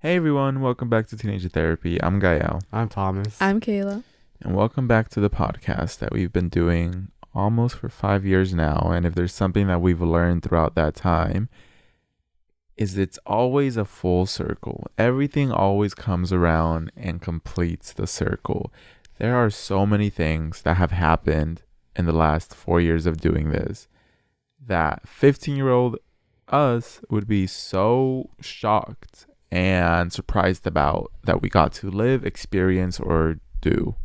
Hey everyone, welcome back to Teenager Therapy. I'm Gael. I'm Thomas. I'm Kayla. And welcome back to the podcast that we've been doing almost for 5 years now. And if there's something that we've learned throughout that time, is it's always a full circle. Everything always comes around and completes the circle. There are so many things that have happened in the last 4 years of doing this that 15-year-old us would be so shocked and surprised about that we got to live, experience, or do.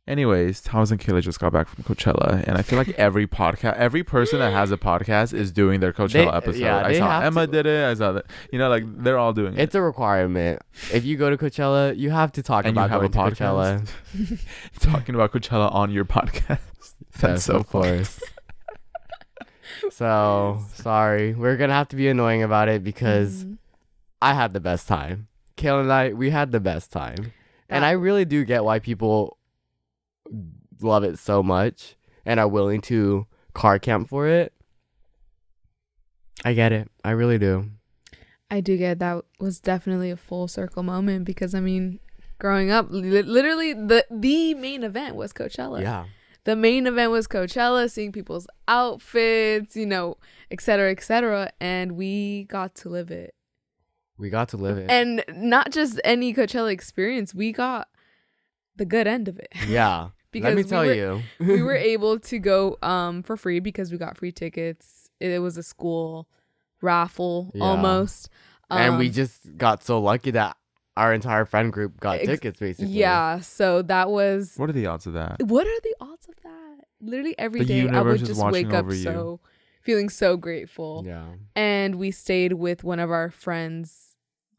Anyways, Thomas and Kayla just got back from Coachella, and I feel like every person that has a podcast is doing their Coachella episode. I saw Emma did it. I saw that. Like they're all doing it. It's a requirement. If you go to Coachella, you have to talk about going to Coachella. Talking about Coachella on your podcast. That's so funny. So sorry, we're gonna have to be annoying about it because I had the best time. Kayla and I, we had the best time. And I really do get why people love it so much and are willing to car camp for it. I get it. I really do. I do get that was definitely a full circle moment because, growing up, literally the main event was Coachella. Yeah. The main event was Coachella, seeing people's outfits, et cetera, et cetera. And we got to live it. We got to live it. And not just any Coachella experience, we got the good end of it. Yeah. Because let me tell you. We were able to go for free because we got free tickets. It was a school raffle almost. And we just got so lucky that our entire friend group got tickets, basically. Yeah. So that was... What are the odds of that? What are the odds of that? Literally every day I would just wake up feeling so grateful. Yeah. And we stayed with one of our friends'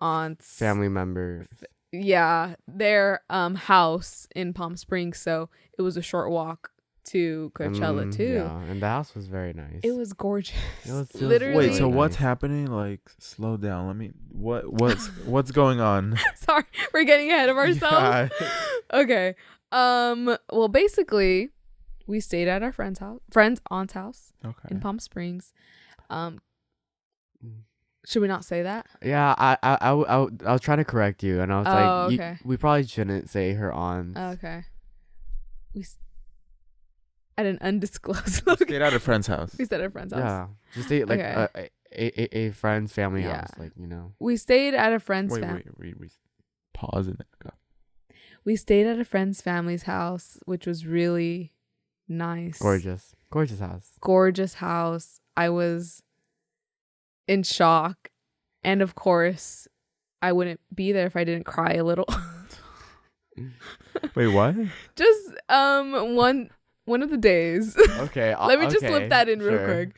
aunts. Family members. Yeah. Their house in Palm Springs. So it was a short walk to Coachella too. Yeah. And the house was very nice. It was gorgeous. It was literally. Wait, so what's happening? Like, slow down. What's going on? Sorry, we're getting ahead of ourselves. Yeah. Okay. Well, basically, we stayed at our friend's aunt's house in Palm Springs. Should we not say that? Yeah, I was trying to correct you, and I was like, we probably shouldn't say her aunt. Okay. We at an undisclosed location. Stayed at a friend's house. We stayed at a friend's house. Yeah, just stay like a friend's family house, We stayed at a friend's family. Wait. Pause and then go. We stayed at a friend's family's house, which was really nice. Gorgeous house. Gorgeous house. I was in shock, and of course, I wouldn't be there if I didn't cry a little. Wait, what? Just one of the days. Okay. Let me just slip that in real quick.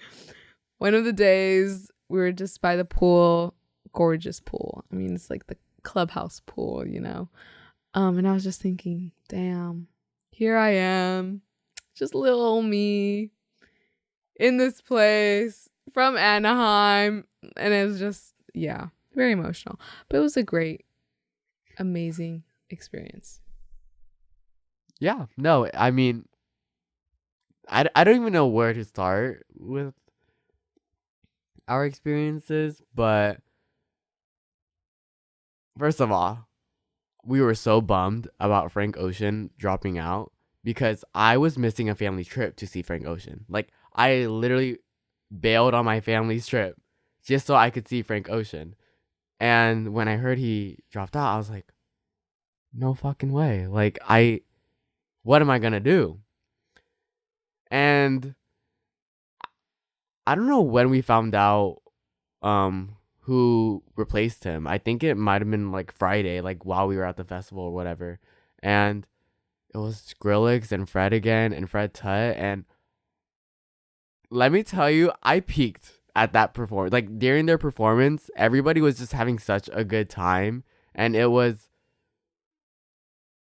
One of the days we were just by the pool, gorgeous pool. It's like the clubhouse pool, And I was just thinking, damn, here I am, just little old me in this place from Anaheim. And it was just, very emotional. But it was a great, amazing experience. Yeah. No, I don't even know where to start with our experiences, but first of all, we were so bummed about Frank Ocean dropping out because I was missing a family trip to see Frank Ocean. Like, I literally bailed on my family's trip just so I could see Frank Ocean. And when I heard he dropped out, I was like, no fucking way. Like, what am I gonna do? And I don't know when we found out who replaced him. I think it might have been like Friday, like while we were at the festival or whatever. And it was Skrillex and Fred again and Fred Tut. And let me tell you, I peaked at that performance. Like, during their performance, everybody was just having such a good time. And it was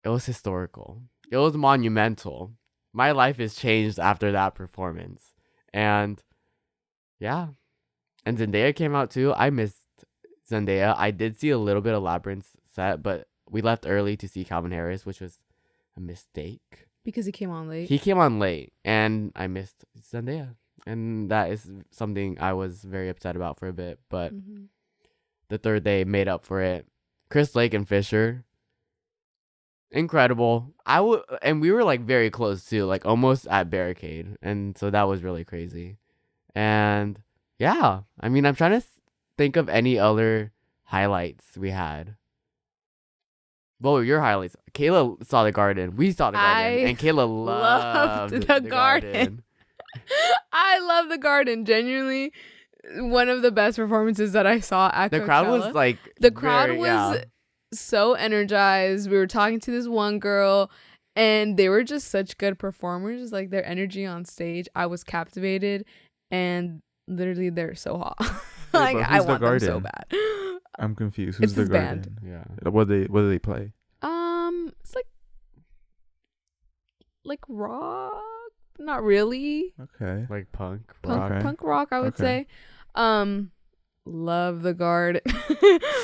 historical. It was monumental. My life has changed after that performance. And yeah. And Zendaya came out too. I missed Zendaya. I did see a little bit of Labyrinth's set, but we left early to see Calvin Harris, which was a mistake. Because he came on late. He came on late, and I missed Zendaya. And that is something I was very upset about for a bit. But the third day made up for it. Chris Lake and Fisher, incredible. And we were like very close too, like almost at barricade, and so that was really crazy. And yeah, I mean, I'm trying to think of any other highlights we had. What were your highlights? Kayla saw the garden. We saw the garden, and Kayla loved the garden. I love the garden. Genuinely, one of the best performances that I saw at The Coachella. crowd was like the crowd was so energized. We were talking to this one girl, and they were just such good performers. Like their energy on stage, I was captivated, and literally they're so hot. Like I want them so bad. I'm confused. Who's it's the garden? band. Yeah. What do they play? It's like rock. Not really. Okay. like punk rock, I would say. Love the guard.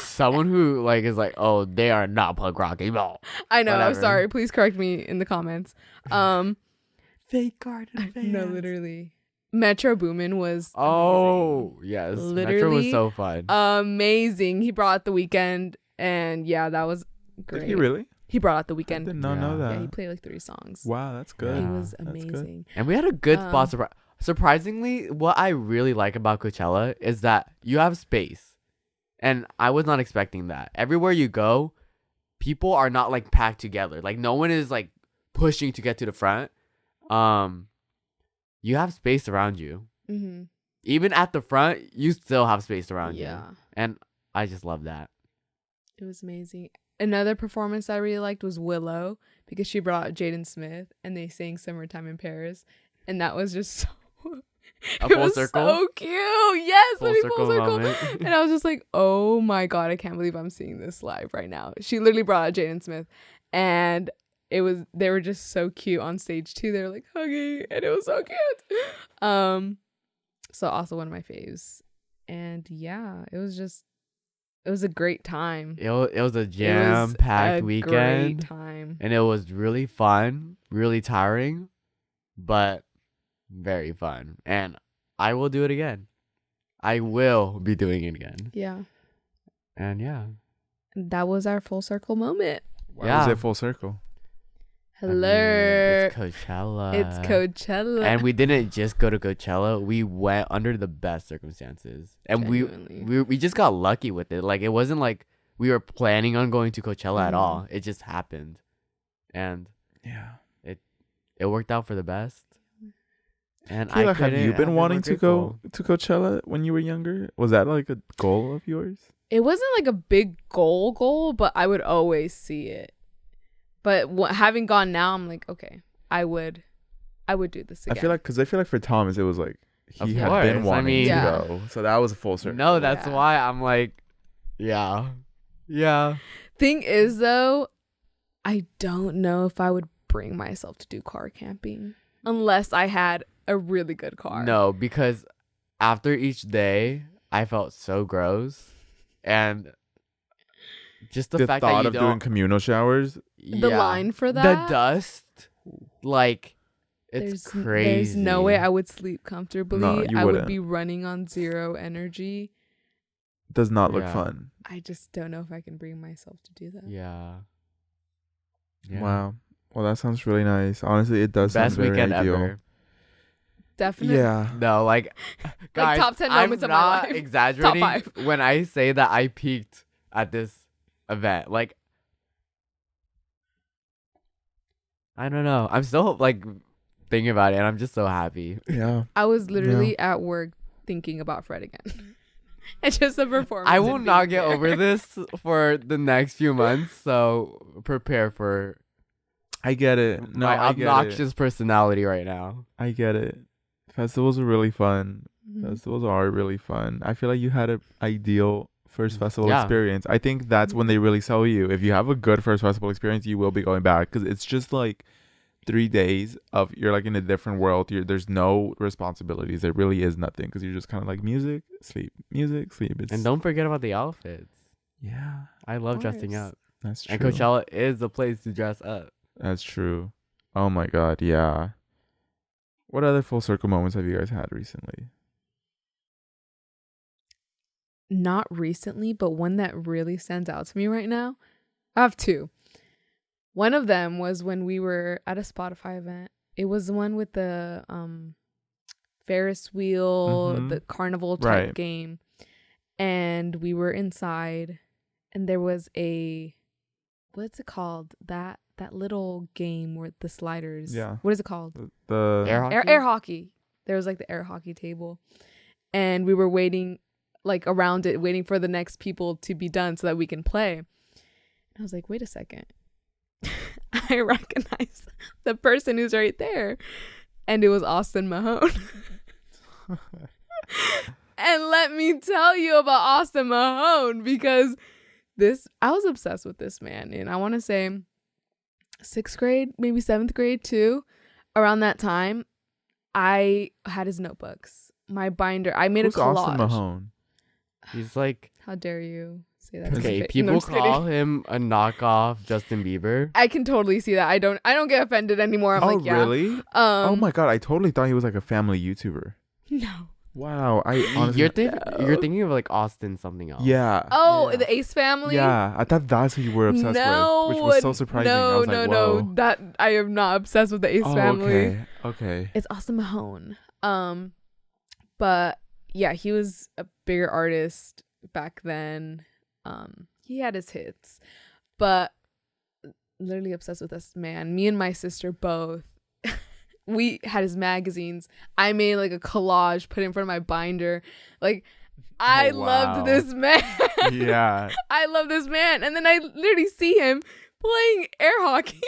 Someone who like is like, oh, they are not punk rock anymore. I know. Whatever. Sorry. Please correct me in the comments. Fake garden fans. No, literally. Metro Boomin was yes. Literally Metro was so fun. amazing. He brought out The Weeknd, and yeah, that was great. Did he really? He brought out The I Weeknd. did not know that. Yeah, he played like 3 songs. Wow, that's good. He Yeah. was That's good. amazing. And we had a good spot. Surprisingly, what I really like about Coachella is that you have space. And I was not expecting that. Everywhere you go, people are not like packed together. Like no one is like pushing to get to the front. You have space around you. Mm-hmm. Even at the front, you still have space around you. Yeah. And I just love that. It was amazing. Another performance I really liked was Willow, because she brought out Jaden Smith and they sang Summertime in Paris. And that was just so... A it full was circle? so cute. Yes, Full full circle circle. moment. And I was just like, oh my God, I can't believe I'm seeing this live right now. She literally brought out Jaden Smith. And they were just so cute on stage too. They were like hugging, and it was so cute. So also one of my faves. And yeah, it was a great time. It was a jam-packed weekend. Great time. And it was really fun, really tiring, but very fun. And I will do it again. I will be doing it again. Yeah. And yeah. That was our full circle moment. Why was it full circle? Hello. It's Coachella. It's Coachella. And we didn't just go to Coachella. We went under the best circumstances. And Genuinely. we just got lucky with it. Like it wasn't like we were planning on going to Coachella at Mhm. all. It just happened. And Yeah. it worked out for the best. And Kayla, have you been wanting more to go to Coachella when you were younger? Was that like a goal of yours? It wasn't like a big goal, but I would always see it. But having gone now, I'm like, okay, I would do this again. I feel like for Thomas, it was like he Of had course. been wanting mean- to Yeah. go, so that was a full circle. No, that's Yeah. why I'm like, yeah. Thing is, though, I don't know if I would bring myself to do car camping unless I had a really good car. No, because after each day, I felt so gross. And just the fact that thought you of doing don't... communal showers. The line for The that? dust, like, it's crazy. There's no way I would sleep comfortably. No, you I would wouldn't. be running on 0 energy. Does not look Yeah. fun. I just don't know if I can bring myself to do that. Yeah. Wow. Well, that sounds really nice. Honestly, it does Best sound very weekend ideal. ever. Definitely. Yeah. No, like, guys, top 10 I'm moments of my not life. exaggerating Top 5. when I say that I peaked at this event. Like, I don't know. I'm still like thinking about it, and I'm just so happy. Yeah. I was literally at work thinking about Fred again. It's just a performance. I will and not being get there. over this for the next few months, so prepare for I get it. No, my I get obnoxious it. personality right now. I get it. Festivals are really fun. Mhm. Festivals are really fun. I feel like you had an ideal first festival Yeah. experience. I think that's when they really sell you. If you have a good first festival experience, you will be going back, because it's just like 3 days of you're like in a different world. There's no responsibilities. There really is nothing, because you're just kind of like music, sleep. It's, And don't forget about the outfits. yeah, I love dressing course. up. that's true. And Coachella is the place to dress up. That's true. Oh my god, yeah. What other full circle moments have you guys had recently? not recently, but one that really stands out to me right now. I have two. One of them was when we were at a Spotify event. It was the one with the Ferris wheel, the carnival type game. And we were inside and there was what's it called? That little game where the sliders. Yeah. What is it called? The air hockey. Air hockey. There was like the air hockey table. And we were waiting like around it, waiting for the next people to be done so that we can play. And I was like, wait a second. I recognize the person who's right there. And it was Austin Mahone. And let me tell you about Austin Mahone, because I was obsessed with this man. And I want to say 6th grade, maybe 7th grade too. Around that time, I had his notebooks. My binder. I made Who's a collage. Austin Mahone? He's like, how dare you say that? okay, No, people I'm just kidding. call him a knockoff Justin Bieber. I can totally see that. I don't get offended anymore. I'm like, yeah. Really? Oh my god, I totally thought he was like a family YouTuber. No. Wow, I honestly. You're thinking of like Austin something else. Yeah. Oh, Yeah. the Ace family? Yeah, I thought that's who you were obsessed with, which was so surprising. I was like, whoa. No. That I am not obsessed with the Ace family. Okay. It's Austin Mahone. But yeah, he was a bigger artist back then. He had his hits, but literally obsessed with this man. Me and my sister both. We had his magazines. I made like a collage, put it in front of my binder. Like, I loved this man. Yeah. I love this man. And then I literally see him playing air hockey.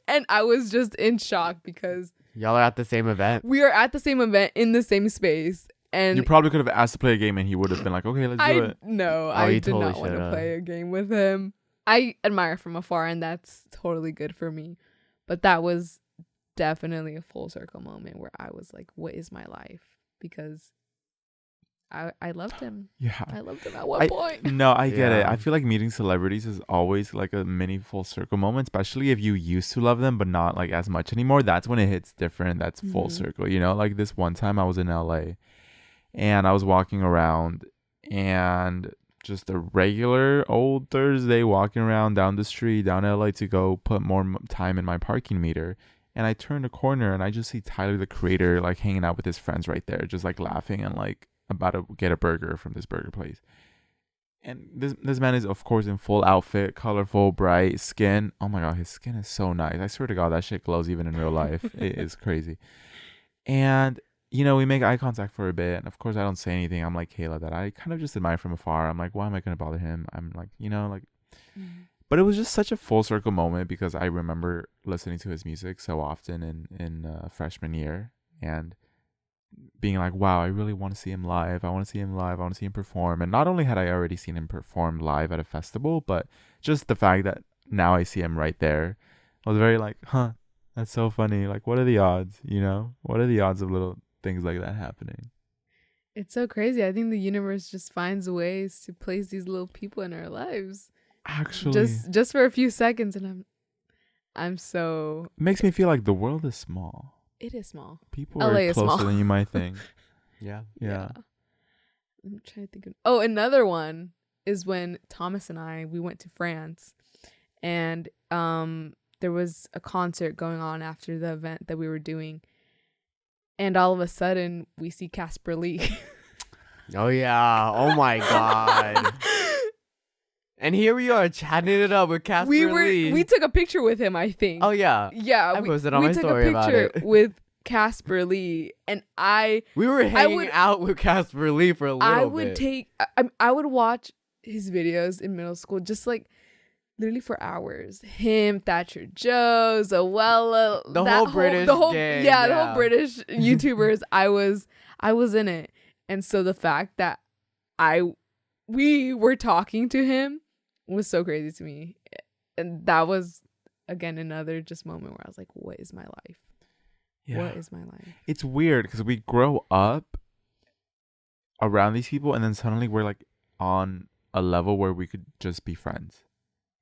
And I was just in shock because Y'all are at the same event. we are at the same event in the same space. And You probably could have asked to play a game and he would have been like, okay, let's do it. No, Oh, I you did totally not want to should've. play a game with him. I admire from afar, and that's totally good for me. But that was definitely a full circle moment where I was like, what is my life? Because I loved him. Yeah. I loved him at one point. No, I get it. Yeah. I feel like meeting celebrities is always like a mini full circle moment, especially if you used to love them, but not like as much anymore. That's when it hits different. That's full circle, you know? Like this one time I was in LA and I was walking around and just a regular old Thursday walking around down the street, down LA to go put more time in my parking meter. And I turn a corner and I just see Tyler, the creator, like hanging out with his friends right there, just like laughing and like about to get a burger from this burger place. And this man is, of course, in full outfit, colorful, bright skin. Oh my god, his skin is so nice. I swear to God, that shit glows even in real life. It is crazy. And you know, we make eye contact for a bit, and of course, I don't say anything. I'm like, Kayla, that I kind of just admire from afar. I'm like, why am I gonna bother him? I'm like, you know, like. But it was just such a full circle moment because I remember listening to his music so often in freshman year and being like, wow, I really want to see him live. I want to see him live. I want to see him perform. And not only had I already seen him perform live at a festival, but just the fact that now I see him right there, I was very like, huh, that's so funny. Like, what are the odds, you know? What are the odds of little things like that happening? It's so crazy. I think the universe just finds ways to place these little people in our lives. Actually, just for a few seconds, and I'm so. it makes me feel like the world is small. It is small. People LA are is closer small. than you might think. Yeah. Yeah. I'm trying to think of. Oh, another one is when Thomas and we went to France, and there was a concert going on after the event that we were doing, and all of a sudden we see Casper Lee. Oh yeah. Oh my god. And here we are chatting it up with Casper Lee. We took a picture with him, I think. Oh yeah. Yeah, I posted on my story about we took a it. picture with Casper Lee, and We were hanging out with Casper Lee for a little bit. I would watch his videos in middle school, just like literally for hours. Him, Thatcher Joe, Zoella, The whole British gang, the whole British YouTubers. I was in it, and so the fact that we were talking to him was so crazy to me, and that was again another just moment where I was like, "What is my life? Yeah. What is my life?" It's weird because we grow up around these people and then suddenly we're like on a level where we could just be friends.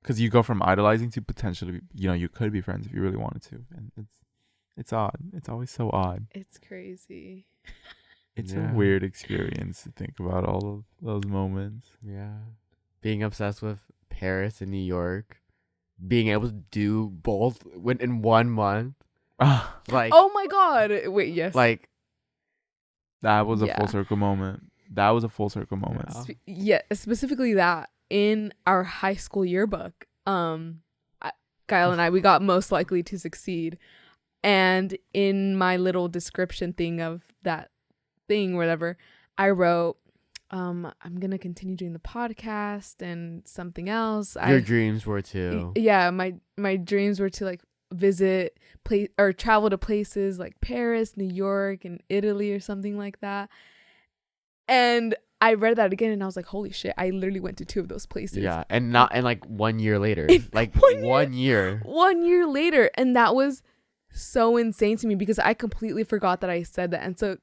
Because you go from idolizing to potentially, you know, you could be friends if you really wanted to. And it's odd. It's always so odd. It's crazy. It's a weird experience to think about all of those moments. Yeah. Being obsessed with Paris and New York. Being able to do both in 1 month. Like, oh my God. Wait, yes. Like, that was a full circle moment. That was a full circle moment. Yeah, specifically that in our high school yearbook, Kyle and I, we got most likely to succeed. And in my little description thing of that thing, whatever, I wrote, I'm going to continue doing the podcast and something else. Your dreams were to. Yeah, my dreams were to like visit or travel to places like Paris, New York, and Italy or something like that. And I read that again and I was like, holy shit, I literally went to 2 of those places. Yeah, and like 1 year later. Like 1 year. 1 year later. And that was so insane to me because I completely forgot that I said that. And so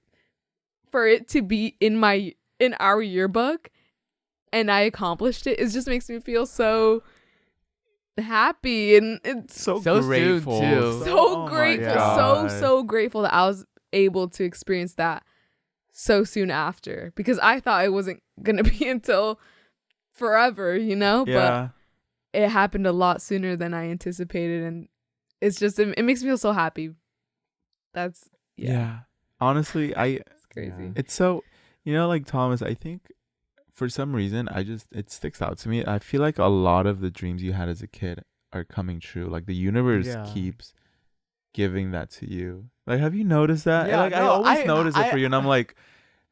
for it to be in our yearbook and I accomplished it, it just makes me feel so happy, and it's so grateful too. So grateful, so grateful that I was able to experience that so soon after, because I thought it wasn't gonna be until forever, but it happened a lot sooner than I anticipated, and it's just it makes me feel so happy. That's honestly, it's crazy. It's so, like Thomas, I think for some reason it sticks out to me. I feel like a lot of the dreams you had as a kid are coming true. Like the universe keeps giving that to you. Like, have you noticed that? I always notice it for you, and I'm like,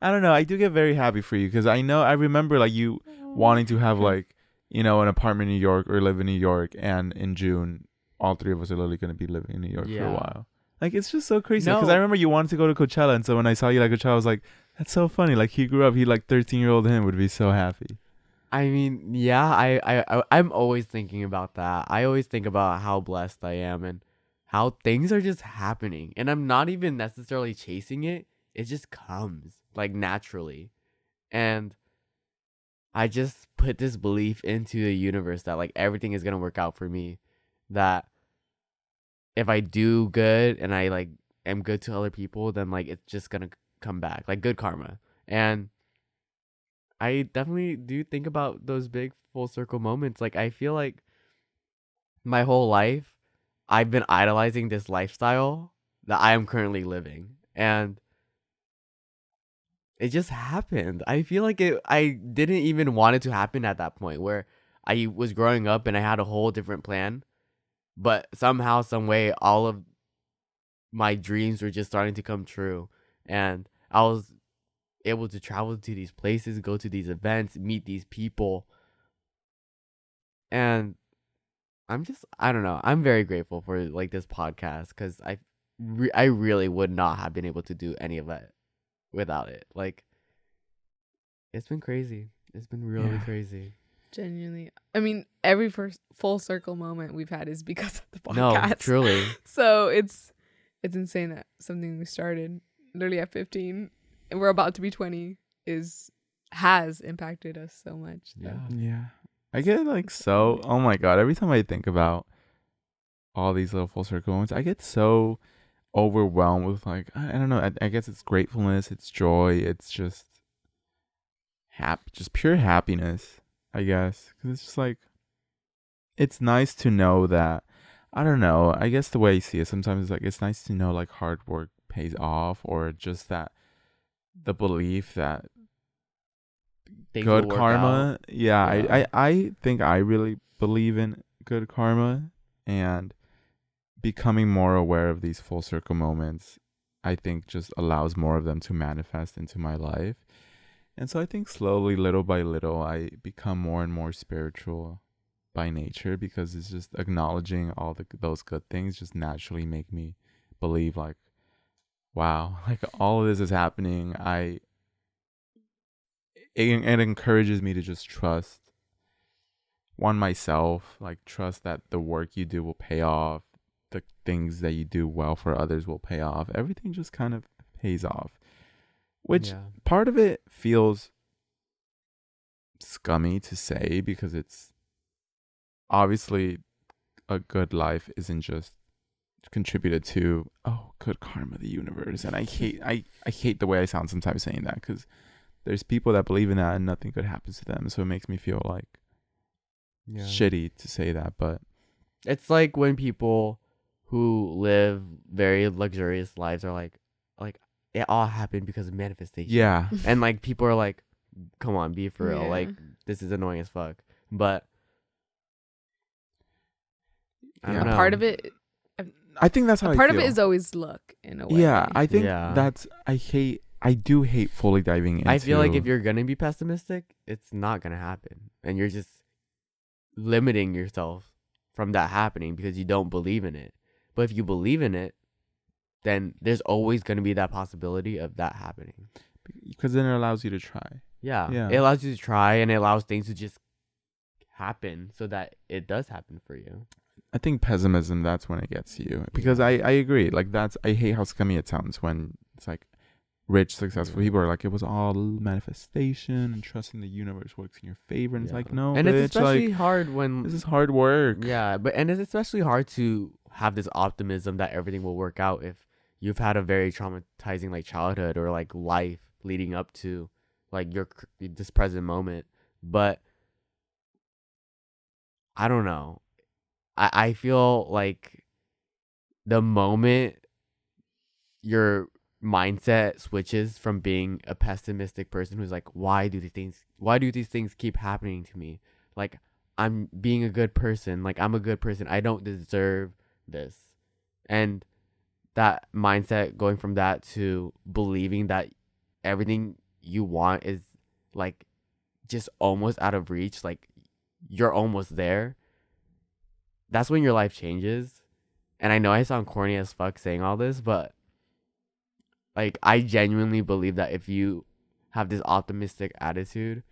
I don't know, I do get very happy for you because I remember like you wanting to have like, an apartment in New York or live in New York, and in June all 3 of us are literally going to be living in New York for a while. Like, it's just so crazy because I remember you wanted to go to Coachella, and so when I saw you like Coachella, I was like, that's so funny. Like, he grew up, 13-year-old him would be so happy. I mean, I'm always thinking about that. I always think about how blessed I am and how things are just happening, and I'm not even necessarily chasing it. It just comes like naturally, and I just put this belief into the universe that like everything is gonna work out for me. That if I do good and I like am good to other people, then like it's just gonna come back, like good karma. And I definitely do think about those big full circle moments. Like, I feel like my whole life I've been idolizing this lifestyle that I am currently living, and it just happened. I feel like I didn't even want it to happen at that point, where I was growing up and I had a whole different plan, but somehow, some way, all of my dreams were just starting to come true, and I was able to travel to these places, go to these events, meet these people, and I don't know, I'm very grateful for like this podcast, because I really would not have been able to do any of that without it. Like, it's been crazy. It's been really crazy. Genuinely. I mean, every first full circle moment we've had is because of the podcast. No, truly. So it's insane that something we started literally at 15 and we're about to be 20 has impacted us so much. So. Yeah. I get like so, oh my God, every time I think about all these little full circle moments, I get so overwhelmed with like, I don't know, I guess it's gratefulness, it's joy, it's just just pure happiness, I guess. Because it's just like, it's nice to know that, I don't know, I guess the way I see it sometimes is like, it's nice to know like hard work pays off, or just that the belief that good karma. I think I really believe in good karma, and becoming more aware of these full circle moments, I think just allows more of them to manifest into my life. And so I think slowly, little by little, I become more and more spiritual by nature, because it's just acknowledging all those good things just naturally make me believe like, wow, like all of this is happening. It encourages me to just trust myself, like trust that the work you do will pay off, the things that you do well for others will pay off. Everything just kind of pays off, which part of it feels scummy to say, because it's obviously a good life isn't just contributed to good karma, the universe. And I hate the way I sound sometimes saying that, because there's people that believe in that and nothing good happens to them. So it makes me feel like shitty to say that. But it's like when people who live very luxurious lives are like it all happened because of manifestation. yeah. And like people are like, come on, be for real. Yeah. Like, this is annoying as fuck. But I don't know. Part of it, I think that's how part I of feel. it is always luck in a way. Yeah, I think Yeah. I do hate fully diving into. I feel like if you're gonna be pessimistic, it's not gonna happen, and you're just limiting yourself from that happening because you don't believe in it. But if you believe in it, then there's always gonna be that possibility of that happening. because then it allows you to try. Yeah. Yeah. It allows you to try, and it allows things to just happen so that it does happen for you. I think pessimism, that's when it gets you. Because I agree. Like, I hate how scummy it sounds when it's like rich, successful people are like, it was all manifestation and trusting the universe works in your favor. And it's like, no, and bitch, it's especially like, hard when this is hard work. Yeah, and it's especially hard to have this optimism that everything will work out if you've had a very traumatizing like childhood or like life leading up to like this present moment. But I don't know. I feel like the moment your mindset switches from being a pessimistic person who's like, why do these things keep happening to me? Like, I'm being a good person. Like, I'm a good person. I don't deserve this. And that mindset going from that to believing that everything you want is like just almost out of reach, like you're almost there. That's when your life changes. And I know I sound corny as fuck saying all this, but like, I genuinely believe that if you have this optimistic attitude,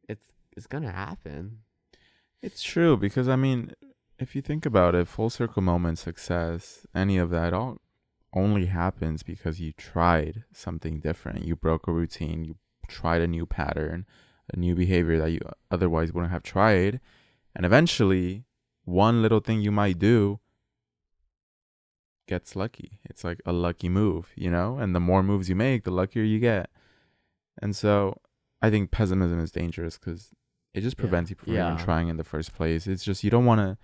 it's gonna happen. It's true, because I mean, if you think about it, full circle moment, success, any of that all only happens because you tried something different. You broke a routine, you tried a new pattern, a new behavior that you otherwise wouldn't have tried, and eventually one little thing you might do gets lucky. It's like a lucky move, and the more moves you make, the luckier you get. And so I think pessimism is dangerous because it just prevents you from even trying in the first place. It's just, you don't want to,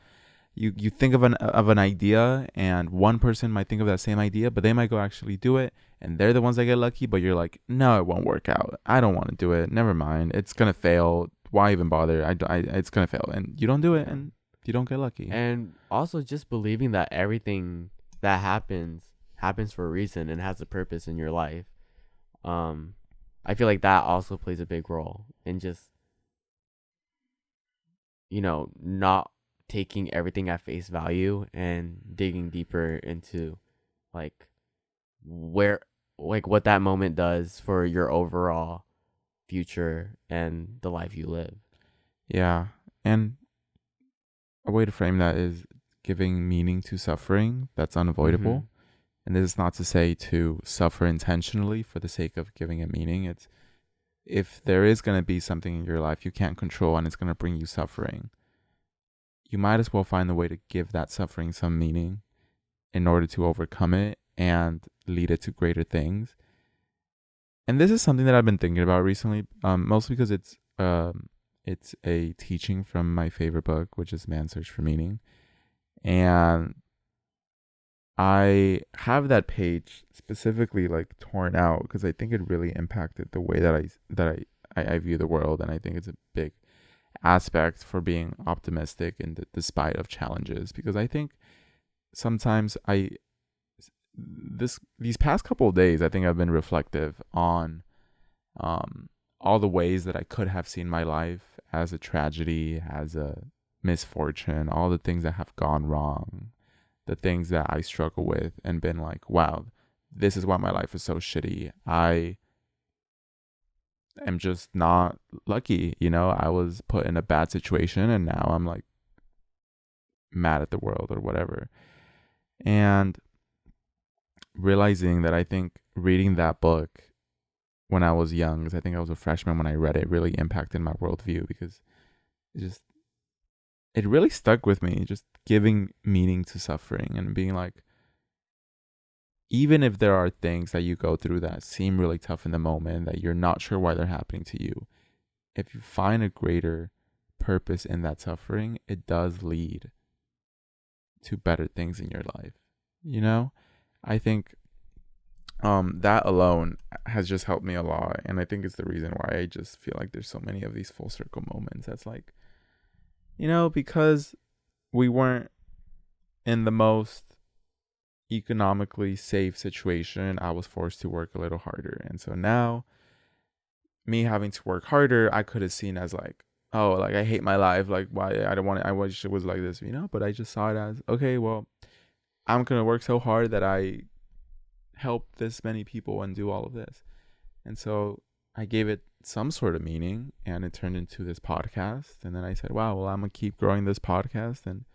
you think of an idea, and one person might think of that same idea, but they might go actually do it, and they're the ones that get lucky, but you're like, no, it won't work out. I don't want to do it. Never mind. It's going to fail. Why even bother? It's going to fail. And you don't do it, and you don't get lucky. And also just believing that everything that happens for a reason and has a purpose in your life. I feel like that also plays a big role in just, not taking everything at face value and digging deeper into like what that moment does for your overall future and the life you live. Yeah. And a way to frame that is giving meaning to suffering that's unavoidable. Mm-hmm. And this is not to say to suffer intentionally for the sake of giving it meaning. It's, if there is going to be something in your life you can't control and it's going to bring you suffering, you might as well find a way to give that suffering some meaning in order to overcome it and lead it to greater things. And this is something that I've been thinking about recently, mostly because it's a teaching from my favorite book, which is Man's Search for Meaning. And I have that page specifically like torn out because I think it really impacted the way that I view the world, and I think it's a big aspect for being optimistic in despite of challenges. Because I think sometimes these past couple of days, I think I've been reflective on all the ways that I could have seen my life as a tragedy, as a misfortune, all the things that have gone wrong, the things that I struggle with, and been like, wow, this is why my life is so shitty. I am just not lucky. I was put in a bad situation and now I'm like mad at the world or whatever. And realizing that I think reading that book when I was young, because I think I was a freshman when I read it, really impacted my worldview, because it really stuck with me, just giving meaning to suffering and being like, even if there are things that you go through that seem really tough in the moment, that you're not sure why they're happening to you, if you find a greater purpose in that suffering, it does lead to better things in your life. You know, I think that alone has just helped me a lot, and I think it's the reason why I just feel like there's so many of these full circle moments. That's like, you know, because we weren't in the most economically safe situation, I was forced to work a little harder. And so now, me having to work harder, I could have seen as like, oh, like I hate my life, like why I don't want it, I wish it was like this, you know. But I just saw it as, okay, well, I'm gonna work so hard that I help this many people and do all of this. And so I gave it some sort of meaning, and it turned into this podcast. And then I said, wow, well, I'm gonna keep growing this podcast and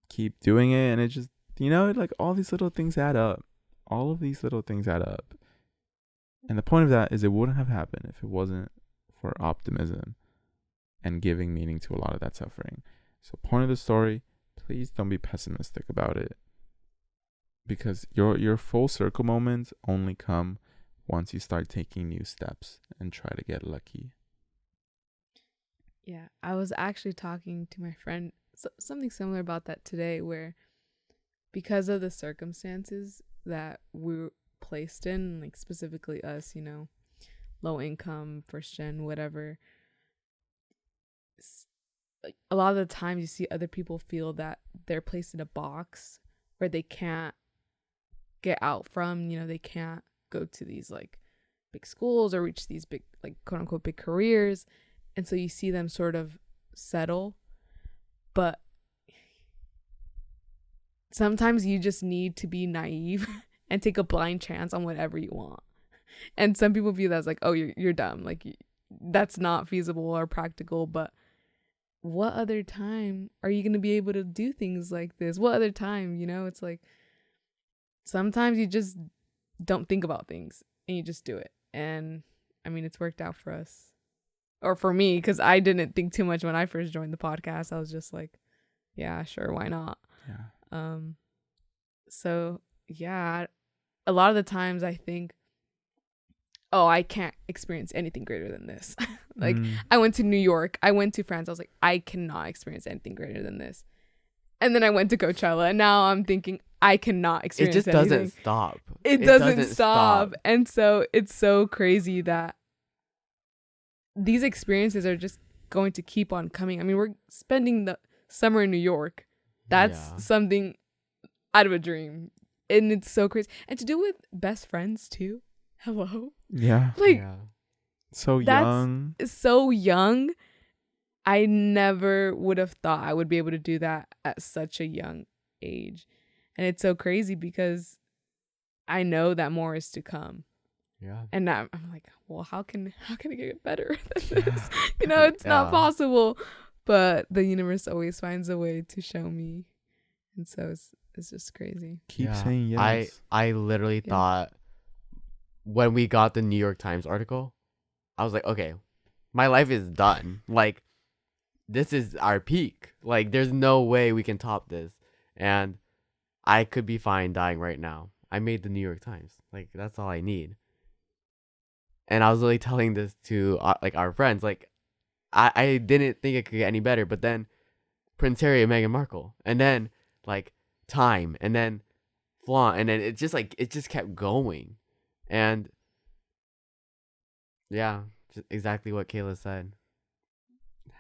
keep doing it. And it just, you know, like all these little things add up. All of these little things add up. And the point of that is it wouldn't have happened if it wasn't for optimism and giving meaning to a lot of that suffering. So point of the story, please don't be pessimistic about it. Because your full circle moments only come once you start taking new steps and try to get lucky. Yeah, I was actually talking to my friend something similar about that today, where because of the circumstances that we're placed in, like specifically us, you know, low income, first gen, whatever, like a lot of the times you see other people feel that they're placed in a box where they can't get out from, you know, they can't go to these like big schools or reach these big, like quote unquote big careers. And so you see them sort of settle, but sometimes you just need to be naive and take a blind chance on whatever you want. And some people view that as like, oh, you're dumb, like that's not feasible or practical. But what other time are you going to be able to do things like this? What other time, you know? It's like sometimes you just don't think about things and you just do it. And I mean, it's worked out for us, or for me, because I didn't think too much when I first joined the podcast. I was just like, yeah, sure, why not? Yeah. So yeah, a lot of the times I think, oh, I can't experience anything greater than this. Like I went to New York, I went to France, I was like, I cannot experience anything greater than this. And then I went to Coachella, and now I'm thinking I cannot experience anything. It just doesn't stop. It doesn't stop. And so it's so crazy that these experiences are just going to keep on coming. I mean, we're spending the summer in New York. That's something out of a dream. And it's so crazy. And to do with best friends too. Hello? Yeah. Like, so young. So young. I never would have thought I would be able to do that at such a young age. And it's so crazy because I know that more is to come. Yeah. And I'm like, well, how can it get better than this? You know, it's not possible. But the universe always finds a way to show me. And so it's just crazy. Keep saying yes. I literally thought when we got the New York Times article, I was like, okay, my life is done. Like, this is our peak. Like, there's no way we can top this. And I could be fine dying right now. I made the New York Times. Like, that's all I need. And I was really telling this to like our friends. Like, I didn't think it could get any better. But then Prince Harry and Meghan Markle. And then, like, Time. And then Flaunt. And then it just kept going. And, yeah, just exactly what Kayla said.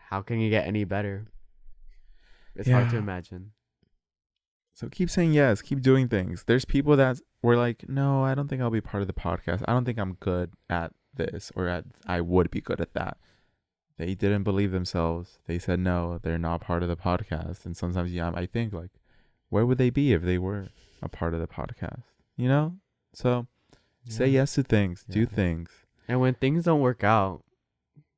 How can you get any better? It's hard to imagine. So keep saying yes. Keep doing things. There's people that were like, no, I don't think I'll be part of the podcast. I don't think I'm good at this, or I would be good at that. They didn't believe themselves. They said no, they're not part of the podcast. And sometimes, I think, like, where would they be if they were a part of the podcast? You know? So say yes to things. Do things. And when things don't work out,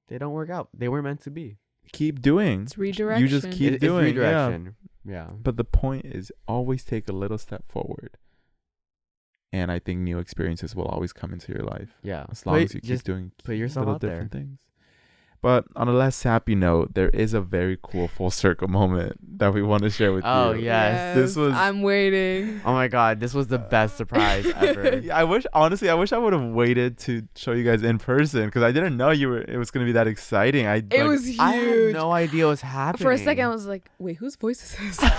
they don't work out. They weren't meant to be. Keep doing. It's redirection. You just keep doing. It's redirection. Yeah. But the point is always take a little step forward. And I think new experiences will always come into your life. Yeah. As long as you keep doing put yourself little out there. different things. But on a less sappy note, there is a very cool full circle moment that we want to share with you. Oh, yes. This was. I'm waiting. Oh my God, this was the best surprise ever. I wish I would have waited to show you guys in person because I didn't know it was gonna be that exciting. It was huge. I had no idea what was happening. For a second, I was like, wait, whose voice is this?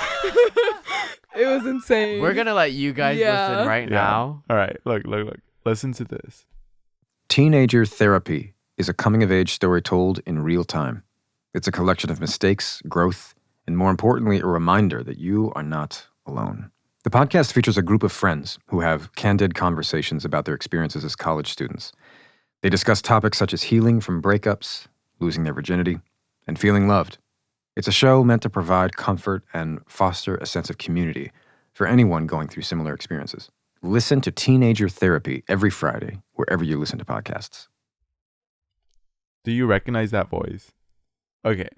It was insane. We're gonna let you guys listen right now. All right, look. Listen to this. Teenager Therapy is a coming-of-age story told in real time. It's a collection of mistakes, growth, and more importantly, a reminder that you are not alone. The podcast features a group of friends who have candid conversations about their experiences as college students. They discuss topics such as healing from breakups, losing their virginity, and feeling loved. It's a show meant to provide comfort and foster a sense of community for anyone going through similar experiences. Listen to Teenager Therapy every Friday, wherever you listen to podcasts. Do you recognize that voice? Okay.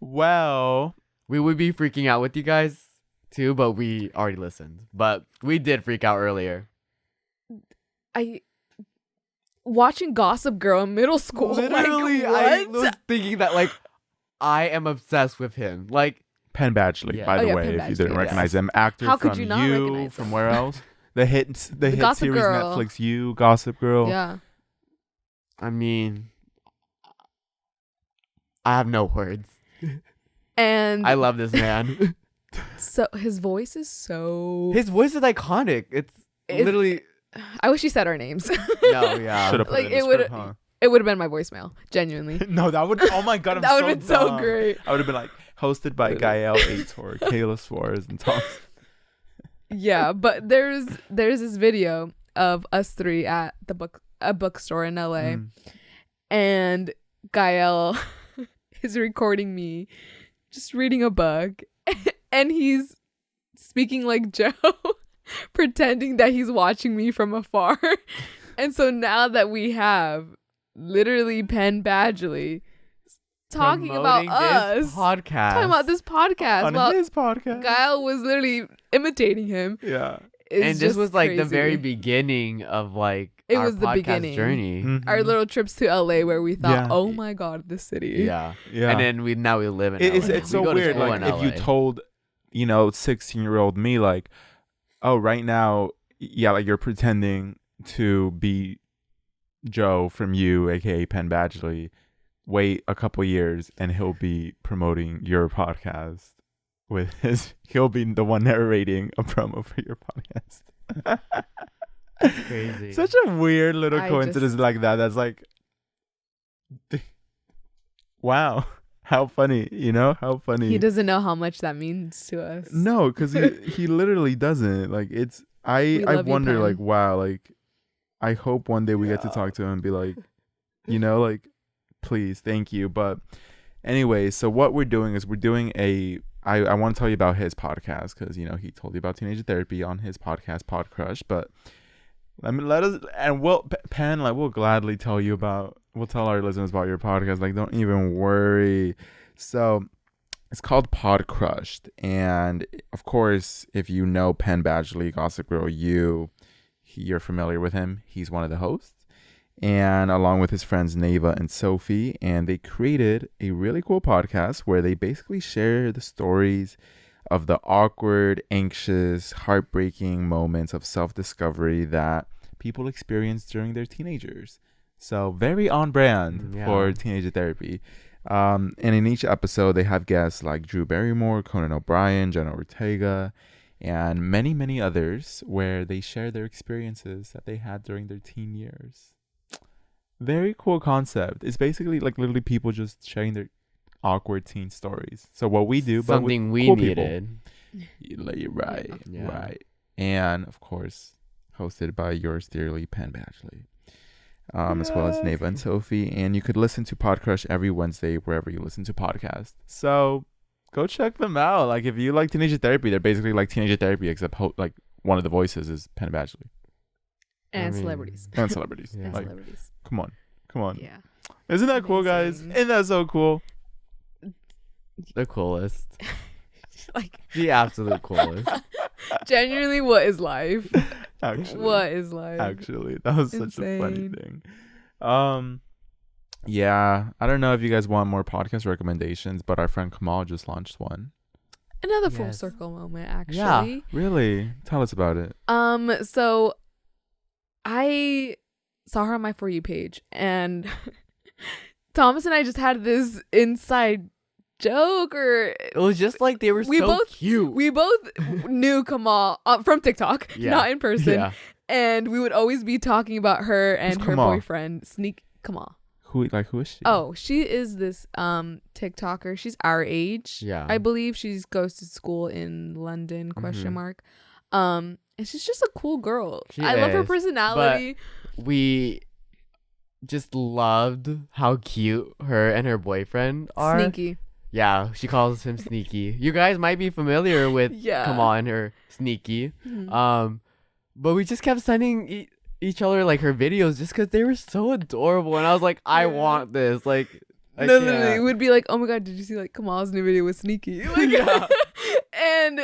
Well, We would be freaking out with you guys too, but we already listened. But we did freak out earlier. Watching Gossip Girl in middle school. Literally, I was thinking that I am obsessed with him. Penn Badgley, by the way, Penn if you didn't Badgley, recognize him, actor How could from you not You, recognize from him? where else? The hit Gossip series Girl. Netflix You, Gossip Girl. Yeah. I mean, I have no words. And I love this man. so his voice is so. His voice is iconic. It's literally I wish he said our names. no, yeah. Should have put Like, it in it the would- script, huh? It would have been my voicemail, genuinely. No, that would. Oh my god, I'm That so would've been so dumb. great. I would have been like hosted by Gael Aitor, Kayla Suarez, and Tom. Yeah, but there's this video of us three at a bookstore in LA, and Gael is recording me just reading a book, and he's speaking like Joe, pretending that he's watching me from afar. And so now that we have literally Penn Badgley talking about Promoting this us, podcast. talking about this podcast, On while his podcast. Gael was literally imitating him. Yeah. It's And this just was like the very crazy. beginning of It our was the podcast beginning. journey. Mhm. Our little trips to LA where we thought, Yeah. oh my god, this city. Yeah. Yeah. And then now we live in It's LA. it's We so go to weird. school Like in if you LA. told, 16-year-old me, like, oh, right now, yeah, like you're pretending to be Joe from You, aka Penn Badgley. Wait a couple years, and he'll be promoting your podcast with his. He'll be the one narrating a promo for your podcast. Crazy. Such a weird little I coincidence just- like that. That's like, wow, how funny, how funny. He doesn't know how much that means to us. No, because he literally doesn't. Like it's I love you, wonder Penn. like wow, like I hope one day we get to talk to him and be like, like please, thank you. But anyway, so what we're doing is we're doing I want to tell you about his podcast because he told you about Teenager Therapy on his podcast Pod Crush, but Penn, like we'll gladly tell you about, we'll tell our listeners about your podcast, like don't even worry. So it's called Pod Crushed, and of course if you know Penn Badgley, Gossip Girl, you're familiar with him. He's one of the hosts, and along with his friends Neva and Sophie, and they created a really cool podcast where they basically share the stories of the awkward, anxious, heartbreaking moments of self-discovery that people experience during their teenagers. So very on brand for Teenager Therapy. And in each episode, they have guests like Drew Barrymore, Conan O'Brien, Jenna Ortega, and many, many others where they share their experiences that they had during their teen years. Very cool concept. It's basically like literally people just sharing their awkward teen stories. So what we do, but something with we cool needed. You're right, Yeah. right. And of course, hosted by yours dearly, Penn Badgley, as well as Neva and Sophie. And you could listen to Pod Crush every Wednesday wherever you listen to podcasts. So go check them out. Like if you like Teenager Therapy, they're basically like Teenager Therapy, except like one of the voices is Penn Badgley And celebrities. and celebrities. Yeah. And Like, celebrities. come on. Yeah. Isn't that cool, guys? Amazing. Isn't that so cool? The coolest. Like The absolute coolest. genuinely, what is life? Actually, What is life? actually, that was such a funny Insane. thing. Yeah, I don't know if you guys want more podcast recommendations, but our friend Kamal just launched one. Another full Yes. circle moment, actually. Yeah. Really? Tell us about it. So I saw her on my For You page, and Thomas and I just had this inside joke, or It was just like they were We so both- cute. we both knew Kamal from TikTok, Yeah. not in person, Yeah. and we would always be talking about her and Who's her Kamal? boyfriend, Kamal. Who is she? Oh, she is this TikToker. She's our age. Yeah. I believe she goes to school in London, question Mhm. mark. And she's just a cool girl. She I love her is, personality. We just loved how cute her and her boyfriend are. Sneaky. Yeah, she calls him Sneaky. You guys might be familiar with Yeah. Kamal and her Sneaky. Mhm. But we just kept sending each other like her videos just because they were so adorable, and I was like, I Yeah. want this. Like, I No, can't. literally, it would be like, oh my god, did you see like Kamal's new video with Sneaky? Like, Yeah. and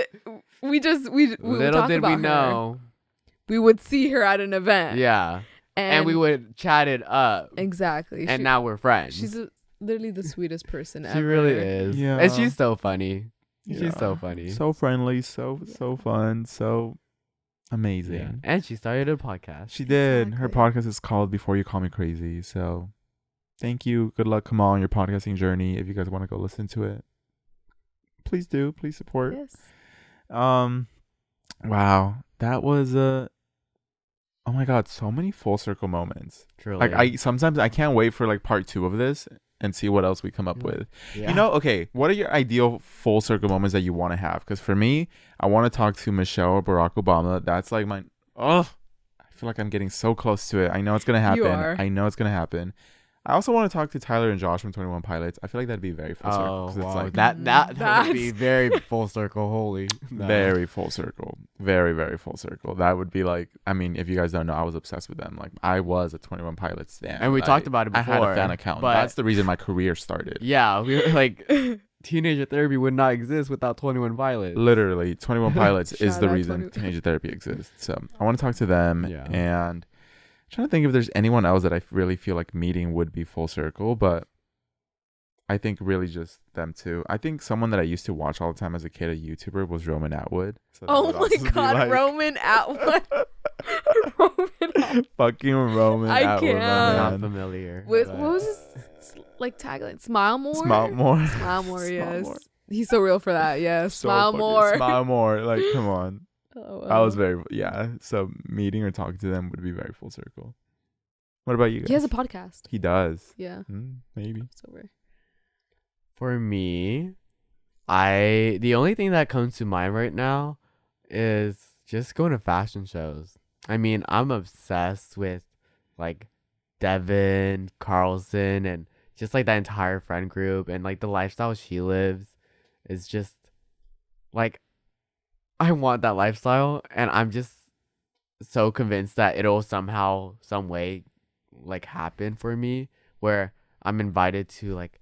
we would Little talk did about we her. know. We would see her at an event. Yeah, and we would chat it up, exactly. and now we're friends. she's literally the sweetest person she ever. really is. Yeah. And she's so funny. Yeah. She's so funny. So friendly, so fun, so amazing. Yeah. And she started a podcast. She did. Her Exactly. podcast is called Before You Call Me Crazy. So thank you. Good luck, Kamal, on your podcasting journey. If you guys want to go listen to it, please do. Please support. Yes. Wow. That was oh my god, so many full circle moments. Truly. Like I can't wait for like part 2 of this and see what else we come up with. Yeah. You know, okay, what are your ideal full circle moments that you want to have? Because for me, I want to talk to Michelle or Barack Obama. That's like my I feel like I'm getting so close to it. I know it's gonna happen. You are. I know it's gonna happen. I also want to talk to Tyler and Josh from 21 Pilots. I feel like that'd be very full circle. Oh 'cause wow, it's like that would That's- be very full circle. Holy, no. very full circle. Very, very full circle. That would be like, I mean, if you guys don't know, I was obsessed with them. Like I was a 21 Pilots fan. And we talked about it I had a fan before, account. but- That's the reason my career started. Yeah, we were like, teenager therapy would not exist without 21 Pilots. Literally, 21 Pilots is Shout the out reason 21. teenager therapy exists. So I want to talk to them. Yeah. And I'm trying to think if there's anyone else that I really feel like meeting would be full circle, but I think really just them two. I think someone that I used to watch all the time as a kid, a YouTuber, was Roman Atwood. So that Oh would my also be god, like- Roman Atwood. Roman Atwood. Fucking Roman I Atwood, can't. I'm not man. familiar. What but- was his like tagline? Smile more. Smile more. Smile more. Smile Yes. more. He's so real for that. Yes. So Smile fucking- more. Smile more. Like, come on. Oh, I was wow. very, yeah. So meeting or talking to them would be very full circle. What about you guys? He has a podcast. He does. Yeah. Maybe. It's over. For me, the only thing that comes to mind right now is just going to fashion shows. I mean, I'm obsessed with like Devin, Carlson, and just like that entire friend group, and like the lifestyle she lives is just like I want that lifestyle, and I'm just so convinced that it'll somehow, some way, like happen for me where I'm invited to like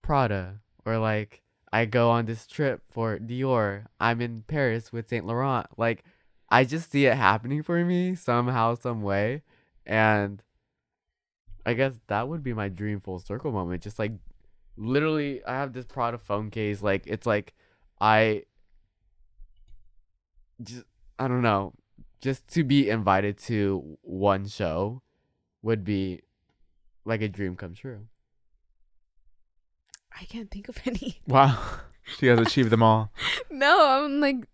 Prada, or like I go on this trip for Dior. I'm in Paris with Saint Laurent. Like I just see it happening for me somehow, some way, and I guess that would be my dream full circle moment. Just like literally, I have this Prada phone case. Like it's like I don't know. Just to be invited to one show would be like a dream come true. I can't think of any. Wow. She has achieved them all. No, I'm like,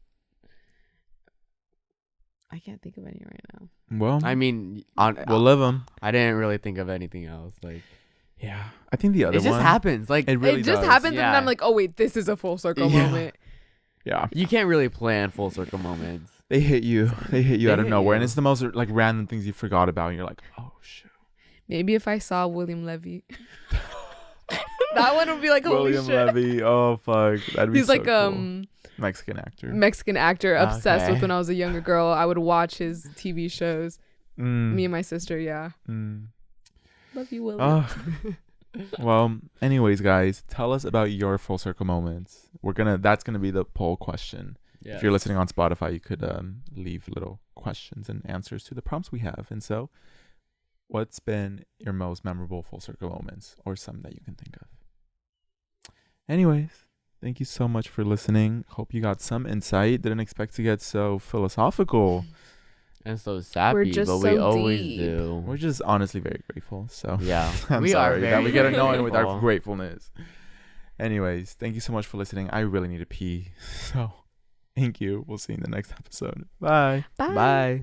I can't think of any right now. Well, I mean, we'll live them. I didn't really think of anything else. Like Yeah. I think the other it just one. happens. Like It really it just does. happens, Yeah. and I'm like, oh wait, this is a full circle Yeah. moment. Yeah. you can't really plan full circle moments. They hit you. They hit you They out of hit nowhere. And you. it's the most like random things you forgot about. And you're like, oh, shoot. Maybe if I saw William Levy, that one would be like, holy William shit. Levy. Oh, fuck. That'd be He's so like cool. Mexican actor. Mexican actor, obsessed Okay. with when I was a younger girl. I would watch his TV shows. Mm. Me and my sister, yeah. Mm. Love you, William. Oh. Well, anyways, guys, tell us about your full circle moments. That's gonna be the poll question. If you're listening on Spotify, you could leave little questions and answers to the prompts we have. And so what's been your most memorable full circle moments or some that you can think of? Anyways, thank you so much for listening. Hope you got some insight. Didn't expect to get so philosophical. And so sappy, just but so we always deep. do. We're just honestly very grateful. So Yeah, I'm we are sorry that very we get annoying with our grateful. gratefulness. Anyways, thank you so much for listening. I really need to pee. So thank you. We'll see you in the next episode. Bye. Bye.